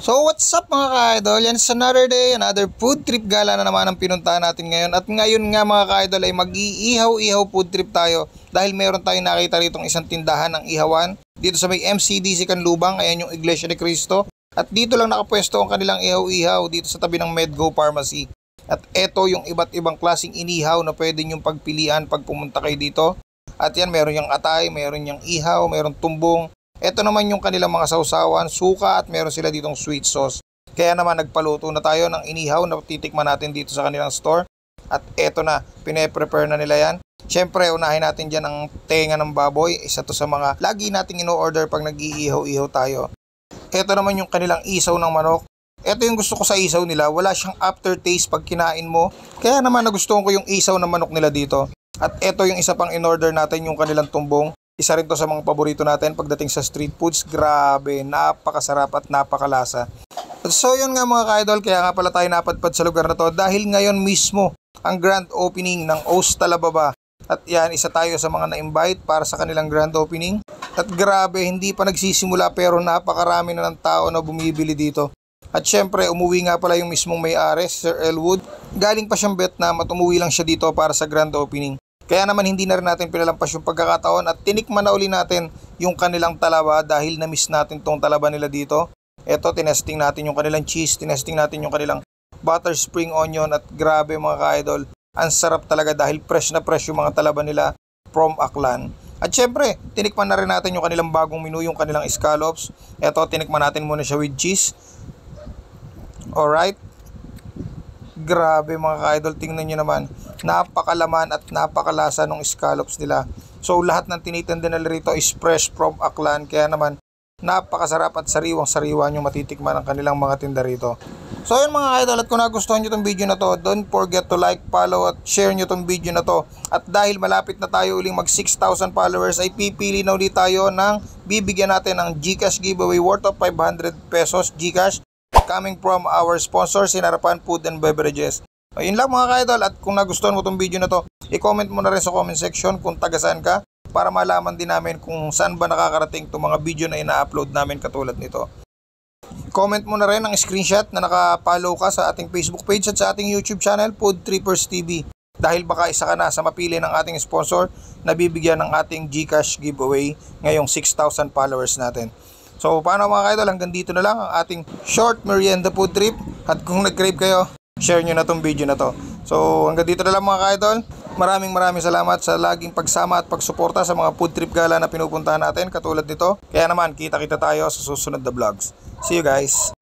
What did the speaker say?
So what's up mga ka-idol, yan is another day, another food trip gala na naman ang pinuntahan natin ngayon. At ngayon nga mga ka-idol ay mag-iihaw-ihaw food trip tayo. Dahil meron tayong nakita rito isang tindahan ng ihawan dito sa may MCDC Canlubang, ayan yung Iglesia ni Cristo. At dito lang nakapwesto ang kanilang ihaw-ihaw dito sa tabi ng Medgo Pharmacy. At eto yung iba't ibang klaseng inihaw na pwede nyong pagpilian pag pumunta kayo dito. At yan, meron yung atay, meron yung ihaw, meron tumbong. Ito naman yung kanilang mga sausawan, suka at meron sila ditong sweet sauce. Kaya naman nagpaluto na tayo ng inihaw na titikman natin dito sa kanilang store. At eto na, pine-prepare na nila yan. Siyempre, unahin natin dyan ang tenga ng baboy. Isa to sa mga lagi nating ino-order pag nag-iihaw-ihaw tayo. Ito naman yung kanilang isaw ng manok. Ito yung gusto ko sa isaw nila, wala siyang aftertaste pag kinain mo. Kaya naman nagustuhan ko yung isaw ng manok nila dito. At ito yung isa pang in-order natin, yung kanilang tumbong. Isa rin to sa mga paborito natin pagdating sa street foods. Grabe, napakasarap at napakalasa. So yun nga mga ka-idol, kaya nga pala tayo napadpad sa lugar na to dahil ngayon mismo ang grand opening ng O's Talababa. At yan, isa tayo sa mga na-invite para sa kanilang grand opening. At grabe, hindi pa nagsisimula pero napakarami na ng tao na bumibili dito. At syempre, umuwi nga pala yung mismong may-ari, Sir Elwood. Galing pa siyang Vietnam at umuwi lang siya dito para sa grand opening. Kaya naman hindi na rin natin pinalampas yung pagkakataon at tinikman na uli natin yung kanilang talaba dahil na-miss natin tong talaba nila dito. Eto, tinesting natin yung kanilang cheese, tinesting natin yung kanilang butter spring onion at grabe mga ka-idol. Ang sarap talaga dahil fresh na fresh yung mga talaba nila from Aklan. At syempre, tinikman na rin natin yung kanilang bagong menu, yung kanilang scallops. Eto, tinikman natin muna siya with cheese. Alright. Grabe mga ka-idol, tingnan nyo naman. Napakalaman at napakalasa ng scallops nila. So lahat ng tinitinda nila rito is fresh from Aklan. Kaya naman napakasarap at sariwang-sariwa nyo matitikman ang kanilang mga tinda rito. So yun mga ka-idol, at kung nagustuhan nyo itong video na to, don't forget to like, follow at share nyo itong video na to. At dahil malapit na tayo uling mag 6,000 followers ay pipili na ulit tayo ng bibigyan natin ng GCash giveaway worth of 500 pesos GCash coming from our sponsor, Sinarapan Food and Beverages. Ayun lang mga ka-idol, at kung nagustuhan mo itong video na to, i-comment mo na rin sa comment section kung taga saan ka para malaman din namin kung saan ba nakakarating itong mga video na ina-upload namin katulad nito. Comment mo na rin ang screenshot na nakapollow ka sa ating Facebook page at sa ating YouTube channel, Food Trippers TV. Dahil baka isa ka na sa mapili ng ating sponsor na bibigyan ng ating GCash giveaway ngayong 6,000 followers natin. So paano mga ka-idol, hanggang dito na lang ang ating short merienda food trip. At kung nag-crave kayo, share nyo na tong video na to. So hanggang dito na lang mga ka-idol. Maraming salamat sa laging pagsama at pagsuporta sa mga food trip gala na pinupuntahan natin katulad nito. Kaya naman, kita-kita tayo sa susunod na vlogs. See you guys!